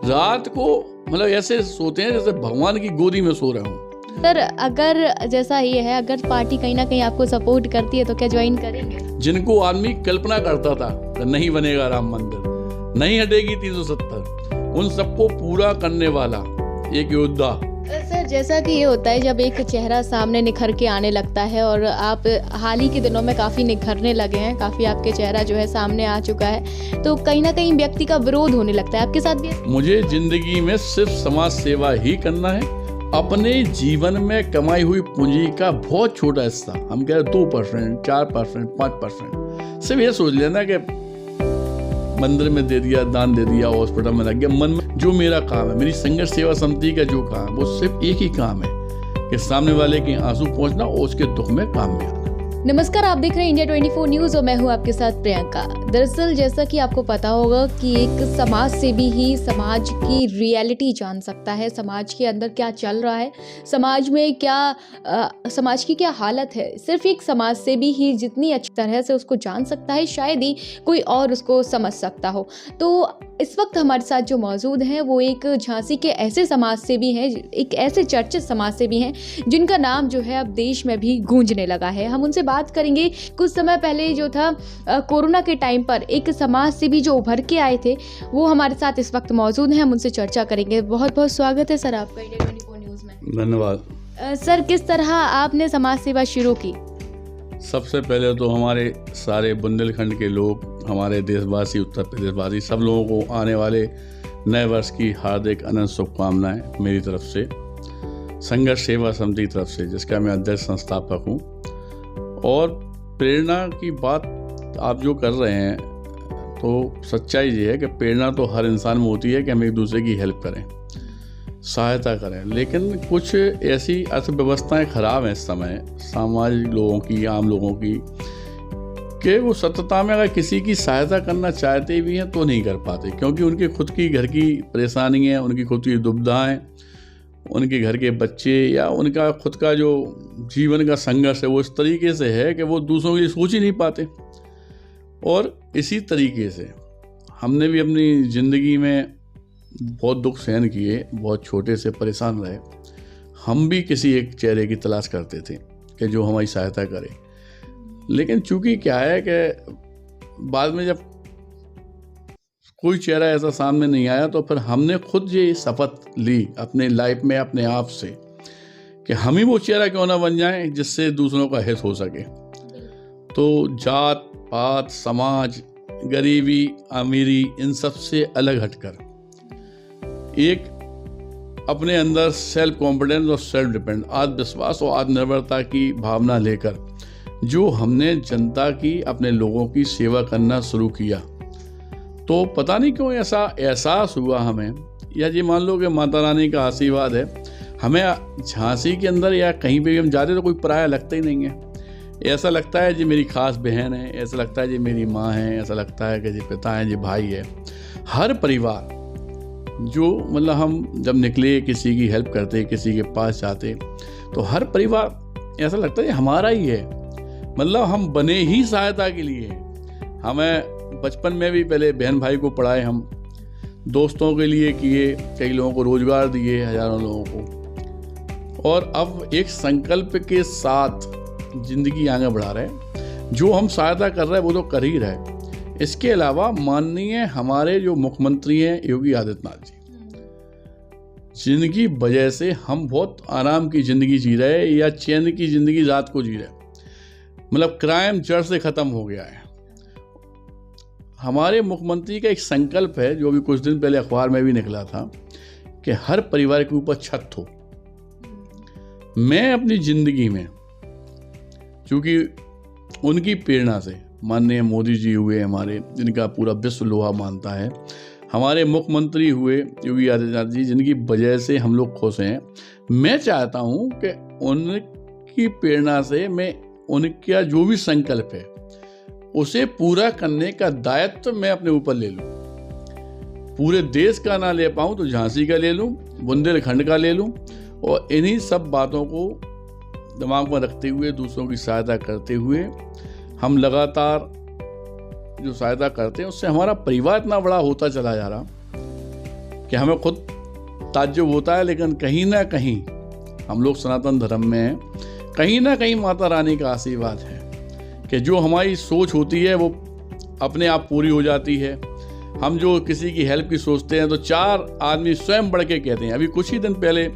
रात को मतलब ऐसे सोते हैं जैसे भगवान की गोदी में सो रहे हूँ। सर अगर जैसा ये है, अगर पार्टी कहीं ना कहीं आपको सपोर्ट करती है तो क्या ज्वाइन करेंगे? जिनको आदमी कल्पना करता था कि नहीं बनेगा राम मंदिर, नहीं हटेगी 370, उन सबको पूरा करने वाला एक योद्धा। सर जैसा कि ये होता है जब एक चेहरा सामने निखर के आने लगता है, और आप हाल ही के दिनों में काफ़ी निखरने लगे हैं, काफ़ी आपके चेहरा जो है सामने आ चुका है, तो कहीं ना कहीं व्यक्ति का विरोध होने लगता है। आपके साथ भी? मुझे जिंदगी में सिर्फ समाज सेवा ही करना है। अपने जीवन में कमाई हुई पूंजी का बहुत छोटा हिस्सा, हम कह रहे 2%, 4%, 5%, सिर्फ ये सोच लेना कि मंदिर में दे दिया, दान दे दिया, हॉस्पिटल में लग गया। मन में जो मेरा काम है, मेरी संघर्ष सेवा समिति का जो काम है, वो सिर्फ एक ही काम है कि सामने वाले के आंसू पहुंचना और उसके दुख में काम में आना। नमस्कार, आप देख रहे हैं इंडिया 24 न्यूज़ और मैं हूं आपके साथ प्रियंका। दरअसल जैसा कि आपको पता होगा कि एक समाज सेवी ही समाज की रियलिटी जान सकता है, समाज के अंदर क्या चल रहा है, समाज में समाज की क्या हालत है। सिर्फ एक समाज सेवी ही जितनी अच्छी तरह से उसको जान सकता है, शायद ही कोई और उसको समझ सकता हो। तो इस वक्त हमारे साथ जो मौजूद हैं वो एक झांसी के ऐसे समाज सेवी हैं, एक ऐसे चर्चित समाज सेवी हैं जिनका नाम जो है अब देश में भी गूंजने लगा है। हम उनसे बात करेंगे। कुछ समय पहले जो था कोरोना के टाइम पर एक समाज सेवी जो उभर के आए थे, वो हमारे साथ इस वक्त मौजूद हैं। हम उनसे चर्चा करेंगे। बहुत बहुत स्वागत है सर आपका इंडिया 24 न्यूज़ में। धन्यवाद। सर किस तरह आपने समाज सेवा शुरू की? सबसे पहले तो हमारे सारे बुंदेलखंड के लोग, हमारे देशवासी, उत्तर प्रदेशवासी, सब लोगों को आने वाले नए वर्ष की हार्दिक अनंत शुभकामनाएं मेरी तरफ से, संघर्ष सेवा समिति की तरफ से, जिसका मैं अध्यक्ष संस्थापक हूं। और प्रेरणा की बात आप जो कर रहे हैं, तो सच्चाई ये है कि प्रेरणा तो हर इंसान में होती है कि हम एक दूसरे की हेल्प करें, सहायता करें। लेकिन कुछ ऐसी अर्थव्यवस्थाएं खराब हैं इस समय सामाजिक लोगों की, आम लोगों की, कि वो सत्यता में अगर किसी की सहायता करना चाहते भी हैं तो नहीं कर पाते, क्योंकि उनकी खुद की घर की परेशानी है, उनकी खुद की दुविधाएं, उनके घर के बच्चे या उनका खुद का जो जीवन का संघर्ष है वो इस तरीके से है कि वो दूसरों के लिए सोच ही नहीं पाते। और इसी तरीके से हमने भी अपनी ज़िंदगी में बहुत दुख सहन किए, बहुत छोटे से परेशान रहे। हम भी किसी एक चेहरे की तलाश करते थे कि जो हमारी सहायता करे। लेकिन चूंकि क्या है कि बाद में जब कोई चेहरा ऐसा सामने नहीं आया, तो फिर हमने खुद ये शपथ ली अपने लाइफ में अपने आप से कि हम ही वो चेहरा क्यों ना बन जाएं जिससे दूसरों का हित हो सके। तो जात पात, समाज, गरीबी, अमीरी, इन सब से अलग हटकर एक अपने अंदर सेल्फ कॉन्फिडेंस और सेल्फ डिपेंड, आत्मविश्वास और आत्मनिर्भरता की भावना लेकर जो हमने जनता की, अपने लोगों की सेवा करना शुरू किया, तो पता नहीं क्यों ऐसा एहसास हुआ हमें, या ये मान लो कि माता रानी का आशीर्वाद है, हमें झांसी के अंदर या कहीं पे भी हम जाते तो कोई पराया लगता ही नहीं है। ऐसा लगता है जी मेरी खास बहन है, ऐसा लगता है जी मेरी माँ है, ऐसा लगता है कि जी पिता है, जी भाई है। हर परिवार जो मतलब हम जब निकले किसी की हेल्प करते, किसी के पास जाते, तो हर परिवार ऐसा लगता है हमारा ही है। मतलब हम बने ही सहायता के लिए। हमें बचपन में भी पहले बहन भाई को पढ़ाए, हम दोस्तों के लिए किए, कई लोगों को रोजगार दिए, हजारों लोगों को, और अब एक संकल्प के साथ जिंदगी आगे बढ़ा रहे। जो हम सहायता कर रहे हैं वो तो कर ही रहे। इसके अलावा माननीय हमारे जो मुख्यमंत्री हैं योगी आदित्यनाथ जी, जिनकी वजह से हम बहुत आराम की ज़िंदगी जी रहे, या चैन की ज़िंदगी रात को जी रहे। मतलब क्राइम जड़ से ख़त्म हो गया है। हमारे मुख्यमंत्री का एक संकल्प है जो अभी कुछ दिन पहले अखबार में भी निकला था कि हर परिवार के ऊपर छत हो। मैं अपनी ज़िंदगी में, चूँकि उनकी प्रेरणा से, माननीय मोदी जी हुए हमारे, जिनका पूरा विश्व लोहा मानता है, हमारे मुख्यमंत्री हुए योगी आदित्यनाथ जी, जिनकी वजह से हम लोग खुश हैं। मैं चाहता हूं कि उनकी प्रेरणा से मैं उनका जो भी संकल्प है उसे पूरा करने का दायित्व मैं अपने ऊपर ले लूं। पूरे देश का ना ले पाऊं तो झांसी का ले लूं, बुंदेलखंड का ले लूं, और इन्हीं सब बातों को दिमाग में रखते हुए, दूसरों की सहायता करते हुए, हम लगातार जो सहायता करते हैं उससे हमारा परिवार इतना बड़ा होता चला जा रहा कि हमें खुद ताज्जुब होता है, लेकिन कहीं ना कहीं हम लोग सनातन धर्म में हैं, कहीं ना कहीं माता रानी का आशीर्वाद है कि जो हमारी सोच होती है वो अपने आप पूरी हो जाती है। हम जो किसी की हेल्प की सोचते हैं तो 4 आदमी स्वयं बढ़ के कहते हैं। अभी कुछ ही दिन पहले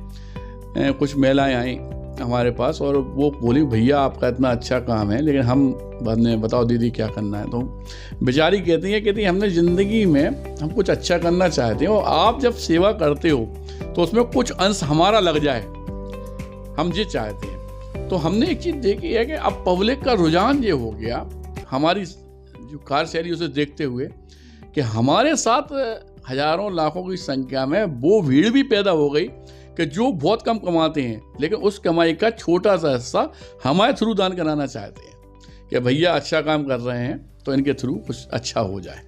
कुछ महिलाएं आई हमारे पास और वो बोली, भैया आपका इतना अच्छा काम है, लेकिन हम बाद में बताओ दीदी क्या करना है। तो बेचारी कहती है हमने ज़िंदगी में हम कुछ अच्छा करना चाहते हैं और आप जब सेवा करते हो तो उसमें कुछ अंश हमारा लग जाए, हम ये चाहते हैं। तो हमने एक चीज़ देखी है कि अब पब्लिक का रुझान ये हो गया हमारी जो कार्यशैली उसे देखते हुए कि हमारे साथ हजारों लाखों की संख्या में वो भीड़ भी पैदा हो गई कि जो बहुत कम कमाते हैं, लेकिन उस कमाई का छोटा सा हिस्सा हमारे थ्रू दान कराना चाहते हैं कि भैया अच्छा काम कर रहे हैं तो इनके थ्रू कुछ अच्छा हो जाए।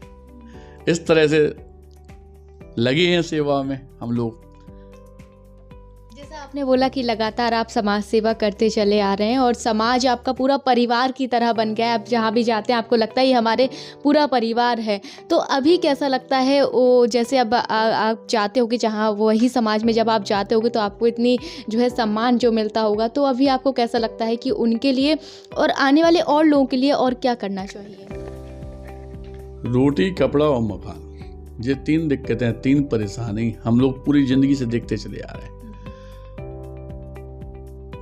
इस तरह से लगे हैं सेवा में हम लोग। जैसा आपने बोला कि लगातार आप समाज सेवा करते चले आ रहे हैं और समाज आपका पूरा परिवार की तरह बन गया है। आप जहाँ भी जाते हैं आपको लगता है ये हमारे पूरा परिवार है। तो अभी कैसा लगता है वो, जैसे अब आप चाहते हो कि जहाँ वही समाज में जब आप जाते होगे तो आपको इतनी जो है सम्मान जो मिलता होगा, तो अभी आपको कैसा लगता है कि उनके लिए और आने वाले और लोगों के लिए और क्या करना चाहिए? रोटी, कपड़ा और मकान, ये 3 दिक्कतें, 3 परेशानी हम लोग पूरी ज़िंदगी से देखते चले आ रहे हैं।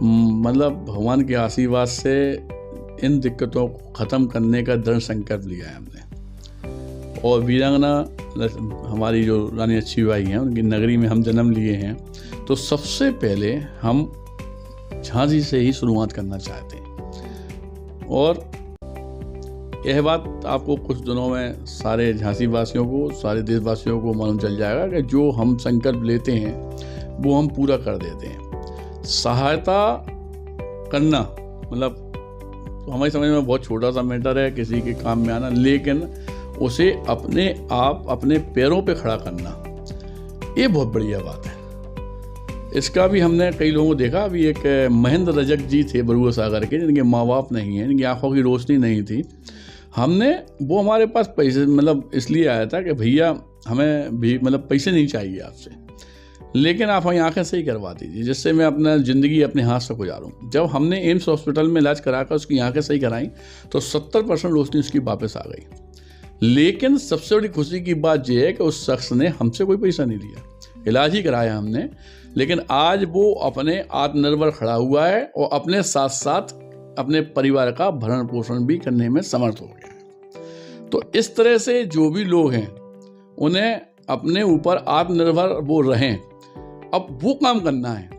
मतलब भगवान के आशीर्वाद से इन दिक्कतों को ख़त्म करने का दृढ़ संकल्प लिया है हमने। और वीरांगना हमारी जो रानी लक्ष्मीबाई हैं, उनकी नगरी में हम जन्म लिए हैं, तो सबसे पहले हम झांसी से ही शुरुआत करना चाहते हैं। और यह बात आपको कुछ दिनों में सारे झांसी वासियों को, सारे देशवासियों को मालूम चल जाएगा कि जो हम संकल्प लेते हैं वो हम पूरा कर देते हैं। सहायता करना मतलब तो हमारी समझ में बहुत छोटा सा मैटर है, किसी के काम में आना, लेकिन उसे अपने आप अपने पैरों पे खड़ा करना, ये बहुत बढ़िया बात है। इसका भी हमने कई लोगों को देखा। अभी एक महेंद्र रजक जी थे बरुआ सागर के, जिनके माँ बाप नहीं हैं, जिनकी आंखों की रोशनी नहीं थी। हमने वो हमारे पास पैसे मतलब इसलिए आया था कि भैया हमें भी मतलब पैसे नहीं चाहिए आपसे, लेकिन आप हमारी आंखें सही करवा दीजिए जिससे मैं अपना ज़िंदगी अपने हाथ से गुजारूं। जब हमने एम्स हॉस्पिटल में इलाज कराकर उसकी आंखें सही कराई तो 70% रोशनी उसकी वापस आ गई। लेकिन सबसे बड़ी खुशी की बात यह है कि उस शख्स ने हमसे कोई पैसा नहीं लिया, इलाज ही कराया हमने, लेकिन आज वो अपने आत्मनिर्भर खड़ा हुआ है और अपने साथ साथ अपने परिवार का भरण पोषण भी करने में समर्थ हो गया है। तो इस तरह से जो भी लोग हैं उन्हें अपने ऊपर आत्मनिर्भर वो रहें। अब वो काम करना है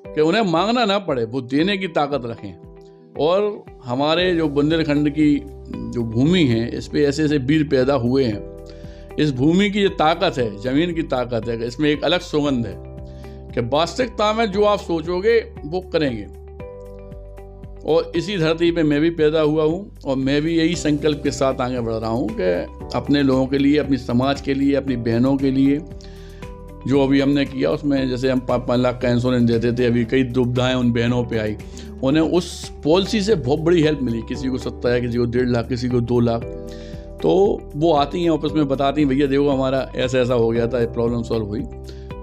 कि उन्हें मांगना ना पड़े, वो देने की ताकत रखें। और हमारे जो बुंदेलखंड की जो भूमि है, इस पे ऐसे ऐसे वीर पैदा हुए हैं। इस भूमि की जो ताकत है, ज़मीन की ताकत है, इसमें एक अलग सुगंध है कि वास्तविकता में जो आप सोचोगे वो करेंगे। और इसी धरती पे मैं भी पैदा हुआ हूँ और मैं भी यही संकल्प के साथ आगे बढ़ रहा हूँ कि अपने लोगों के लिए, अपनी समाज के लिए, अपनी बहनों के लिए जो अभी हमने किया उसमें जैसे हम 5 लाख का इंश्योरेंस देते थे, अभी कई दुविधाएं उन बहनों पे आई। उन्हें उस पॉलिसी से बहुत बड़ी हेल्प मिली। किसी को 70,000, किसी को 1.5 लाख, किसी को 2 लाख। तो वो आती हैं ऑफिस में बताती हैं, भैया देखो हमारा ऐसा ऐसा हो गया था, प्रॉब्लम सॉल्व हुई।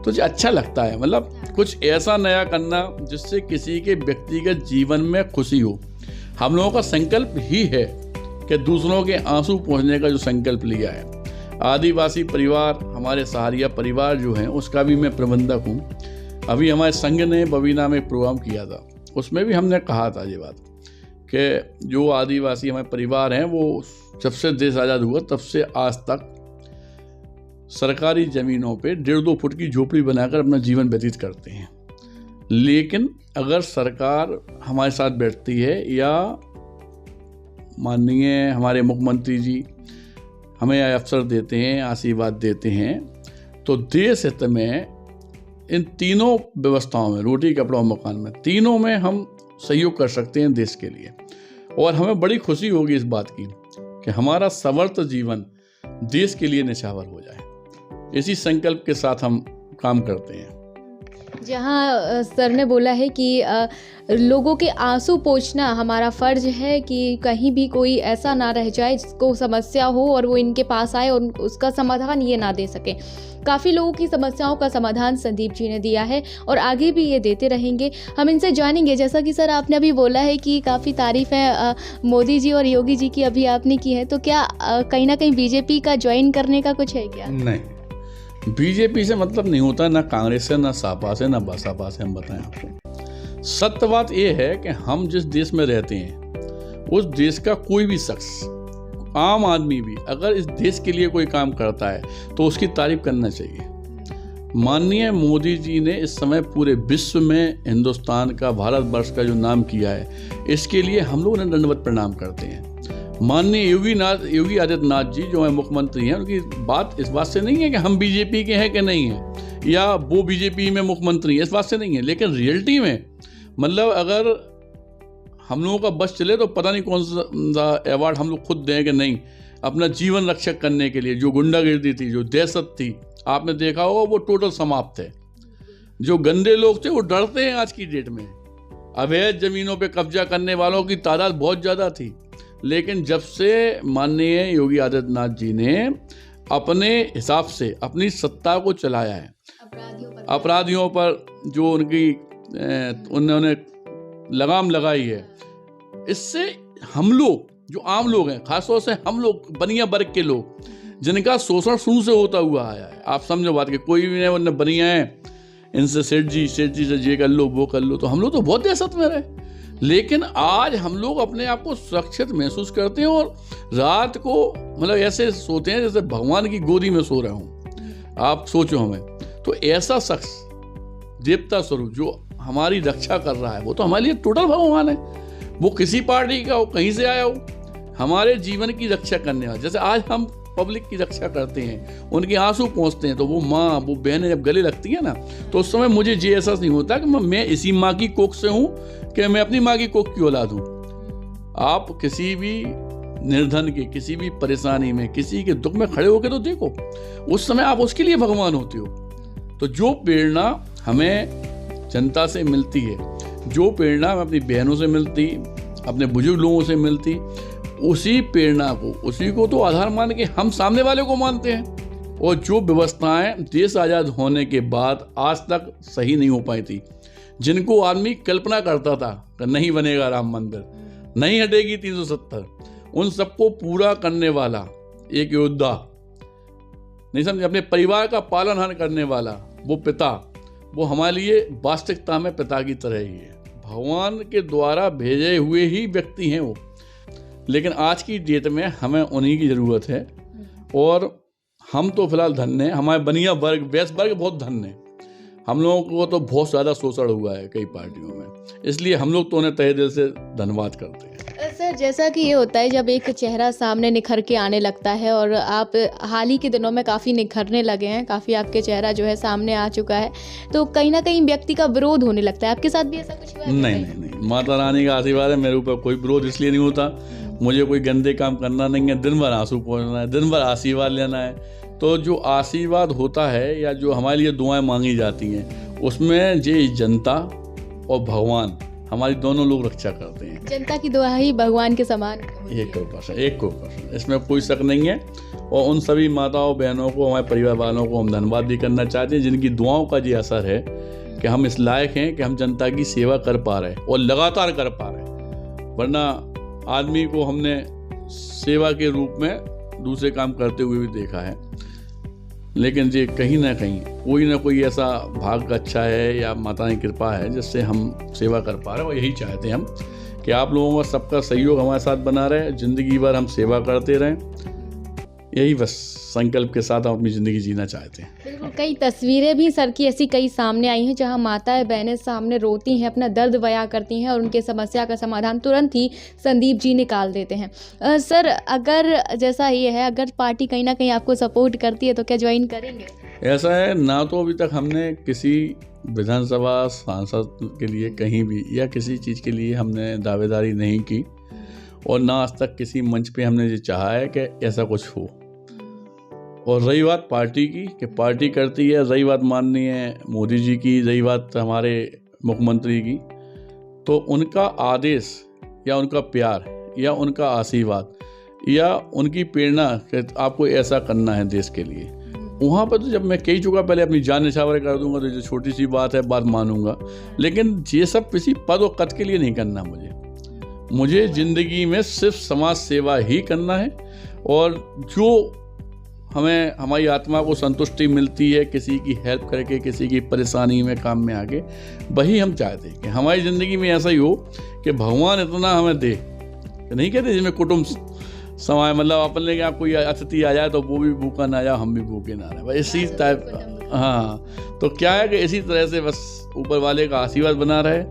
तो जो अच्छा लगता है, मतलब कुछ ऐसा नया करना जिससे किसी के व्यक्तिगत जीवन में खुशी हो। हम लोगों का संकल्प ही है कि दूसरों के आंसू पोंछने का जो संकल्प लिया है। आदिवासी परिवार, हमारे सहारिया परिवार जो हैं, उसका भी मैं प्रबंधक हूँ। अभी हमारे संघ ने बबीना में प्रोग्राम किया था, उसमें भी हमने कहा था ये बात कि जो आदिवासी हमारे परिवार हैं वो जब से देश आज़ाद हुआ तब से आज तक सरकारी ज़मीनों पे 1.5-2 फुट की झोपड़ी बनाकर अपना जीवन व्यतीत करते हैं। लेकिन अगर सरकार हमारे साथ बैठती है या माननीय हमारे मुख्यमंत्री जी हमें अवसर देते हैं, आशीर्वाद देते हैं, तो देश हित में इन तीनों व्यवस्थाओं में, रोटी, कपड़ा और मकान में, तीनों में हम सहयोग कर सकते हैं देश के लिए। और हमें बड़ी खुशी होगी इस बात की कि हमारा समर्थ जीवन देश के लिए निछावर हो जाए। इसी संकल्प के साथ हम काम करते हैं। जहाँ सर ने बोला है कि लोगों के आंसू पोंछना हमारा फ़र्ज है कि कहीं भी कोई ऐसा ना रह जाए जिसको समस्या हो और वो इनके पास आए और उसका समाधान ये ना दे सके। काफ़ी लोगों की समस्याओं का समाधान संदीप जी ने दिया है और आगे भी ये देते रहेंगे। हम इनसे जानेंगे, जैसा कि सर आपने अभी बोला है कि काफ़ी तारीफ़ है मोदी जी और योगी जी की अभी आपने की है, तो क्या कहीं ना कहीं बीजेपी का ज्वाइन करने का कुछ है क्या? नहीं, बीजेपी से मतलब नहीं होता, ना कांग्रेस से, ना सपा से, ना बसपा से। हम बताएं आपको, सत्य बात यह है कि हम जिस देश में रहते हैं उस देश का कोई भी शख्स, आम आदमी भी, अगर इस देश के लिए कोई काम करता है तो उसकी तारीफ करना चाहिए। माननीय मोदी जी ने इस समय पूरे विश्व में हिंदुस्तान का, भारतवर्ष का जो नाम किया है, इसके लिए हम लोग उन्हें दंडवत प्रणाम करते हैं। माननीय योगी आदित्यनाथ जी जो है मुख्यमंत्री हैं, उनकी बात इस बात से नहीं है कि हम बीजेपी के हैं कि नहीं हैं, या वो बीजेपी में मुख्यमंत्री हैं, इस बात से नहीं है। लेकिन रियलिटी में मतलब अगर हम लोगों का बस चले तो पता नहीं कौन सा अवार्ड हम लोग खुद दें कि नहीं, अपना जीवन रक्षक करने के लिए। जो गुंडागिर्दी थी, जो दहशत थी, आपने देखा होगा, वो टोटल समाप्त है। जो गंदे लोग थे वो डरते हैं आज की डेट में। अवैध जमीनों पे कब्जा करने वालों की तादाद बहुत ज़्यादा थी, लेकिन जब से माननीय योगी आदित्यनाथ जी ने अपने हिसाब से अपनी सत्ता को चलाया है, अपराधियों पर जो उन्होंने लगाम लगाई है, इससे हम लोग जो आम लोग हैं, खासतौर से हम लोग बनिया वर्ग के लोग, जिनका शोषण शुरू से होता हुआ आया है, आप समझो बात कि कोई भी नहीं, उन्हें बनिया है, इनसे सेठ जी से ये कर लो वो कर लो, तो हम लोग तो बहुत दहशत में रहे। लेकिन आज हम लोग अपने आप को सुरक्षित महसूस करते हैं और रात को मतलब ऐसे सोते हैं जैसे भगवान की गोदी में सो रहे हूँ। आप सोचो, हमें तो ऐसा शख्स, देवता स्वरूप जो हमारी रक्षा कर रहा है, वो तो हमारे लिए टोटल भगवान है। वो किसी पार्टी का हो, कहीं से आया हो, हमारे जीवन की रक्षा करने वाला। जैसे आज हम पब्लिक की रक्षा करते हैं, उनके आंसू पहुँचते हैं, तो वो माँ, वो बहनें जब गले लगती है ना, तो उस समय मुझे ये एहसास नहीं होता कि मैं इसी माँ की कोख से हूँ कि मैं अपनी माँ की कोख की औलाद हूँ। आप किसी भी निर्धन के, किसी भी परेशानी में, किसी के दुख में खड़े होकर तो देखो, उस समय आप उसके लिए भगवान होते हो। तो जो प्रेरणा हमें जनता से मिलती है, जो प्रेरणा हमें अपनी बहनों से मिलती, अपने बुजुर्ग लोगों से मिलती, उसी प्रेरणा को, उसी को तो आधार मान के हम सामने वाले को मानते हैं। और जो व्यवस्थाएं देश आज़ाद होने के बाद आज तक सही नहीं हो पाई थी, जिनको आदमी कल्पना करता था कि नहीं बनेगा राम मंदिर, नहीं हटेगी 370, उन सबको पूरा करने वाला एक योद्धा, नहीं समझे, अपने परिवार का पालनहार करने वाला वो पिता, वो हमारे लिए वास्तविकता में पिता की तरह ही है। भगवान के द्वारा भेजे हुए ही व्यक्ति हैं वो। लेकिन आज की डेट में हमें उन्हीं की ज़रूरत है। और हम तो फिलहाल धन्य हैं, हमारे बनिया वर्ग, वैश्य वर्ग बहुत धन्य है। हम लोगों को तो बहुत ज़्यादा शोषण हुआ है कई पार्टियों में, इसलिए हम लोग तो उन्हें तहे दिल से धन्यवाद करते हैं। सर, जैसा कि ये होता है जब एक चेहरा सामने निखर के आने लगता है, और आप हाल ही के दिनों में काफ़ी निखरने लगे हैं, काफ़ी आपके चेहरा जो है सामने आ चुका है, तो कहीं ना कहीं व्यक्ति का विरोध होने लगता है। आपके साथ भी ऐसा कुछ हुआ है? नहीं, माता रानी का आशीर्वाद है मेरे ऊपर, कोई विरोध इसलिए नहीं होता। मुझे कोई गंदे काम करना नहीं है, दिन भर आंसू पोंछना है, दिन भर आशीर्वाद लेना है। तो जो आशीर्वाद होता है या जो हमारे लिए दुआएं मांगी जाती हैं, उसमें ये जनता और भगवान हमारी दोनों लोग रक्षा करते हैं। जनता की दुआ ही भगवान के समान। 100%, इसमें कोई शक नहीं है। और उन सभी माताओं बहनों को, हमारे परिवार वालों को हम धन्यवाद भी करना चाहते हैं, जिनकी दुआओं का ये असर है कि हम इस लायक हैं कि हम जनता की सेवा कर पा रहे हैं और लगातार कर पा रहे हैं। वरना आदमी को हमने सेवा के रूप में दूसरे काम करते हुए भी देखा है, लेकिन ये कहीं ना कोई ऐसा भाग अच्छा है या माता की कृपा है जिससे हम सेवा कर पा रहे हैं। और यही चाहते हैं हम कि आप लोगों का सबका सहयोग हमारे साथ बना रहे, ज़िंदगी भर हम सेवा करते रहें। यही बस संकल्प के साथ हम अपनी ज़िंदगी जीना चाहते हैं। बिल्कुल, कई तस्वीरें भी सर की ऐसी कई सामने आई हैं जहां माताएं बहनें सामने रोती हैं, अपना दर्द बयां करती हैं और उनके समस्या का समाधान तुरंत ही संदीप जी निकाल देते हैं। सर, अगर जैसा ये है, अगर पार्टी कहीं ना कहीं आपको सपोर्ट करती है तो क्या ज्वाइन करेंगे? ऐसा है ना, तो अभी तक हमने किसी विधानसभा सांसद के लिए कहीं भी या किसी चीज़ के लिए हमने दावेदारी नहीं की, और ना आज तक किसी मंच पे हमने ये चाहा है कि ऐसा कुछ हो। और रही बात पार्टी की कि पार्टी करती है, रही बात माननीय मोदी जी की, रही बात हमारे मुख्यमंत्री की, तो उनका आदेश या उनका प्यार या उनका आशीर्वाद या उनकी प्रेरणा कि आपको ऐसा करना है देश के लिए, वहाँ पर तो जब मैं कही चुका पहले अपनी जान निछावर कर दूंगा तो जो छोटी सी बात है बात मानूंगा, लेकिन ये सब किसी पद और कद के लिए नहीं करना। मुझे ज़िंदगी में सिर्फ समाज सेवा ही करना है, और जो हमें हमारी आत्मा को संतुष्टि मिलती है किसी की हेल्प करके, किसी की परेशानी में काम में आके, वही हम चाहते हैं कि हमारी ज़िंदगी में ऐसा ही हो कि भगवान इतना हमें दे, नहीं कहते जिसमें कुटुंब समाए, मतलब अपन लेके आप कोई अतिथि आ जाए तो वो भी भूखा ना जाए, हम भी भूखे ना रहे, बस इसी टाइप। हाँ, तो क्या है कि इसी तरह से बस ऊपर वाले का आशीर्वाद बना रहे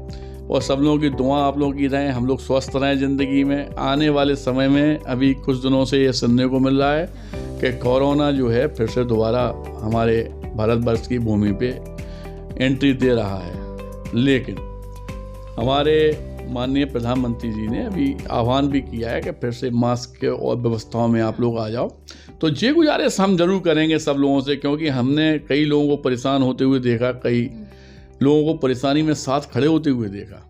और सब लोगों की दुआ आप लोगों की रहें, हम लोग स्वस्थ रहें ज़िंदगी में। आने वाले समय में अभी कुछ दिनों से ये सुनने को मिल रहा है कि कोरोना जो है फिर से दोबारा हमारे भारतवर्ष की भूमि पे एंट्री दे रहा है, लेकिन हमारे माननीय प्रधानमंत्री जी ने अभी आह्वान भी किया है कि फिर से मास्क के और व्यवस्थाओं में आप लोग आ जाओ। तो ये गुजारिश हम जरूर करेंगे सब लोगों से, क्योंकि हमने कई लोगों को परेशान होते हुए देखा, कई लोगों को परेशानी में साथ खड़े होते हुए देखा,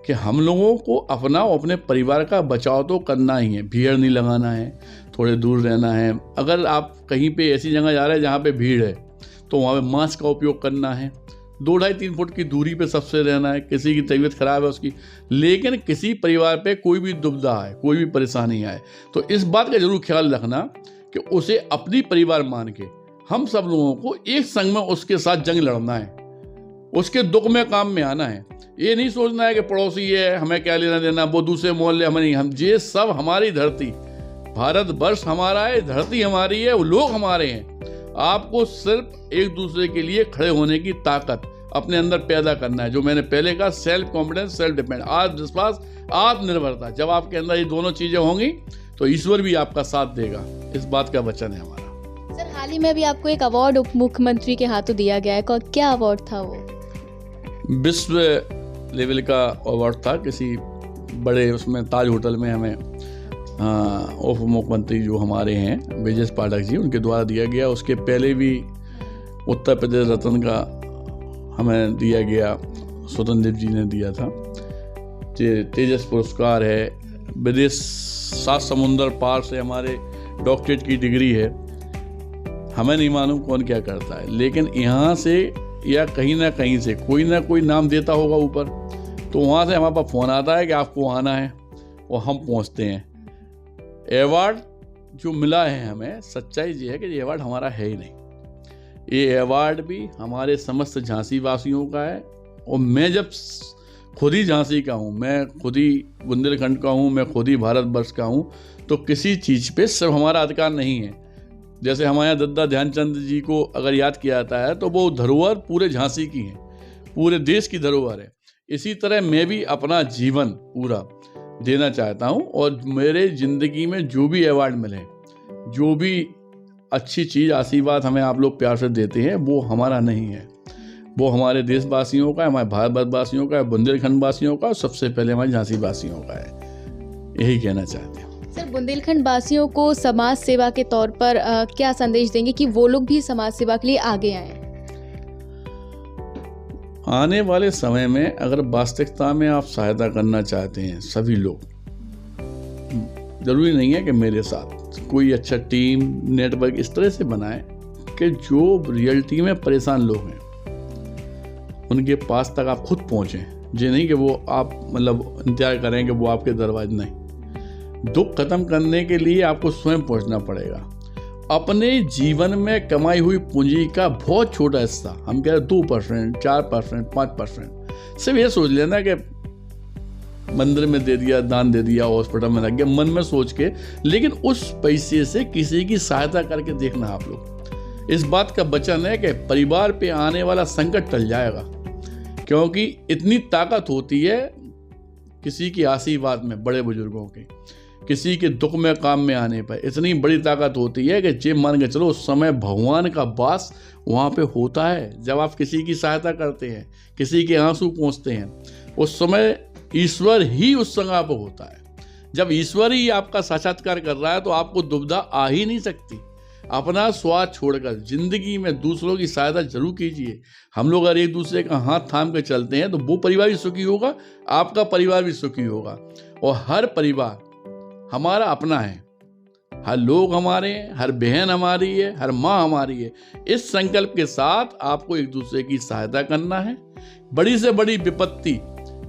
कि हम लोगों को अपना और अपने परिवार का बचाव तो करना ही है, भीड़ नहीं लगाना है, थोड़े दूर रहना है। अगर आप कहीं पे ऐसी जगह जा रहे हैं जहाँ पे भीड़ है तो वहाँ पे मास्क का उपयोग करना है, 2-2.5-3 फुट की दूरी पे सबसे रहना है। किसी की तबीयत खराब है उसकी, लेकिन किसी परिवार पे कोई भी दुविधा है, कोई भी परेशानी आए तो इस बात का जरूर ख्याल रखना कि उसे अपनी परिवार मान के हम सब लोगों को एक संग में उसके साथ जंग लड़ना है, उसके दुख में काम में आना है। ये नहीं सोचना है कि पड़ोसी है हमें क्या लेना देना, वो दूसरे मोहल्ले हमें नहीं, हम ये सब हमारी धरती, भारतवर्ष हमारा है, धरती हमारी है, वो लोग हमारे हैं। आपको सिर्फ एक दूसरे के लिए खड़े होने की ताकत अपने अंदर पैदा करना है, जो मैंने पहले कहा, सेल्फ कॉन्फिडेंस, सेल्फ डिपेंड, आत्मविश्वास, आत्मनिर्भरता। जब आपके अंदर ये दोनों चीजें होंगी तो ईश्वर भी आपका साथ देगा, इस बात का वचन है हमारा। सर, हाल ही में भी आपको एक अवार्ड उप मुख्यमंत्री के हाथों दिया गया है, क्या अवार्ड था वो? विश्व लेवल का अवार्ड था, किसी बड़े उसमें ताज होटल में हमें उप मुख्यमंत्री जो हमारे हैं ब्रजेश पाठक जी, उनके द्वारा दिया गया। उसके पहले भी उत्तर प्रदेश रत्न का हमें दिया गया, स्वतंत्र देव जी ने दिया था। तेजस पुरस्कार है, विदेश 7 समुंदर पार से हमारे डॉक्टरेट की डिग्री है। हमें नहीं मालूम कौन क्या करता है, लेकिन यहाँ से या कहीं ना कहीं से कोई ना कोई नाम देता होगा ऊपर, तो वहाँ से हमारे पास फ़ोन आता है कि आपको आना है, और हम पहुँचते हैं। अवार्ड जो मिला है हमें, सच्चाई ये है कि ये अवार्ड हमारा है ही नहीं, ये अवार्ड भी हमारे समस्त झांसी वासियों का है। और मैं जब खुद ही झांसी का हूँ, मैं खुद ही बुंदेलखंड का हूँ, मैं खुद ही भारतवर्ष का हूँ, तो किसी चीज़ पे सिर्फ हमारा अधिकार नहीं है। जैसे हमारे यहाँ दादा ध्यानचंद जी को अगर याद किया जाता है तो वो धरोहर पूरे झांसी की है, पूरे देश की धरोहर है। इसी तरह मैं भी अपना जीवन पूरा देना चाहता हूँ, और मेरे ज़िंदगी में जो भी अवार्ड मिले, जो भी अच्छी चीज़, आशीर्वाद हमें आप लोग प्यार से देते हैं, वो हमारा नहीं है, वो हमारे देशवासियों का है, हमारे भारतवासियों का है, बुंदेलखंड वासियों का, और सबसे पहले हमारे झांसी वासियों का है। यही कहना चाहते हैं। सर, बुंदेलखंड वासियों को समाज सेवा के तौर पर क्या संदेश देंगे कि वो लोग भी समाज सेवा के लिए आगे आएं? आने वाले समय में अगर वास्तविकता में आप सहायता करना चाहते हैं, सभी लोग, जरूरी नहीं है कि मेरे साथ, कोई अच्छा टीम नेटवर्क इस तरह से बनाएं कि जो रियलिटी में परेशान लोग हैं उनके पास तक आप खुद पहुंचें। ये नहीं कि वो आप मतलब इंतजार करें कि वो आपके दरवाजे, नहीं। दुख खत्म करने के लिए आपको स्वयं पहुंचना पड़ेगा। अपने जीवन में कमाई हुई पूंजी का बहुत छोटा हिस्सा, हम कह रहे 2%, 4%, 5%, सिर्फ ये सोच लेना कि मंदिर में दे दिया, दान दे दिया, हॉस्पिटल में लग गया, मन में सोच के, लेकिन उस पैसे से किसी की सहायता करके देखना आप लोग। इस बात का वचन है कि परिवार पे आने वाला संकट टल जाएगा, क्योंकि इतनी ताकत होती है किसी की आशीर्वाद में, बड़े बुजुर्गों की, किसी के दुख में काम में आने पर इतनी बड़ी ताकत होती है कि जे मान के चलो उस समय भगवान का वास वहाँ पे होता है। जब आप किसी की सहायता करते हैं, किसी के आंसू पहुँचते हैं, उस समय ईश्वर ही उस जगह पर होता है। जब ईश्वर ही आपका साक्षात्कार कर रहा है तो आपको दुविधा आ ही नहीं सकती। अपना स्वार्थ छोड़कर ज़िंदगी में दूसरों की सहायता जरूर कीजिए। हम लोग अगर एक दूसरे का हाथ थाम कर चलते हैं तो वो परिवार भी सुखी होगा, आपका परिवार भी सुखी होगा। और हर परिवार हमारा अपना है, हर लोग हमारे हैं, हर बहन हमारी है, हर माँ हमारी है। इस संकल्प के साथ आपको एक दूसरे की सहायता करना है। बड़ी से बड़ी विपत्ति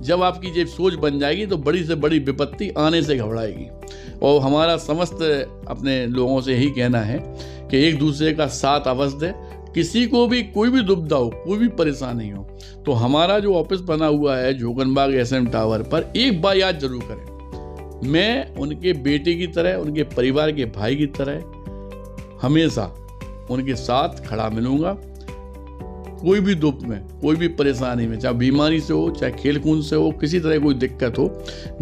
जब आपकी जब सोच बन जाएगी तो बड़ी से बड़ी विपत्ति आने से घबराएगी। और हमारा समस्त अपने लोगों से यही कहना है कि एक दूसरे का साथ अवश्य दें। किसी को भी कोई भी दुविधा हो, कोई भी परेशानी हो, तो हमारा जो ऑफिस बना हुआ है जोगनबाग SM टावर पर, एक बार याद जरूर करें। मैं उनके बेटे की तरह, उनके परिवार के भाई की तरह हमेशा उनके साथ खड़ा मिलूंगा। कोई भी दुख में, कोई भी परेशानी में, चाहे बीमारी से हो, चाहे खेल कूद से हो, किसी तरह कोई दिक्कत हो,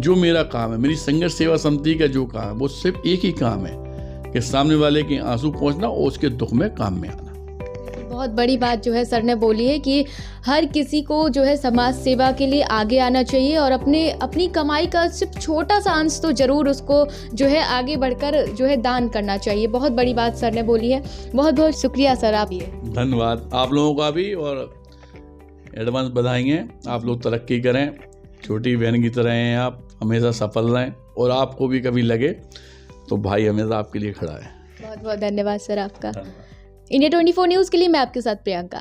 जो मेरा काम है, मेरी संघर्ष सेवा समिति का जो काम है, वो सिर्फ एक ही काम है कि सामने वाले के आंसू पहुंचना और उसके दुख में काम में आना। बहुत बड़ी बात जो है सर ने बोली है कि हर किसी को जो है समाज सेवा के लिए आगे आना चाहिए और अपनी कमाई का सिर्फ छोटा सा अंश तो ज़रूर उसको जो है आगे बढ़कर जो है दान करना चाहिए। बहुत बड़ी बात सर ने बोली है। बहुत बहुत शुक्रिया सर, आप ये धन्यवाद आप लोगों का भी, और एडवांस बधाई हैं। आप लोग तरक्की करें, छोटी बहन की तरह हैं आप, हमेशा सफल रहें। और आपको भी कभी लगे तो भाई हमेशा आपके लिए खड़ा है। बहुत बहुत धन्यवाद सर आपका। इंडिया 24 न्यूज़ के लिए मैं आपके साथ प्रियंका।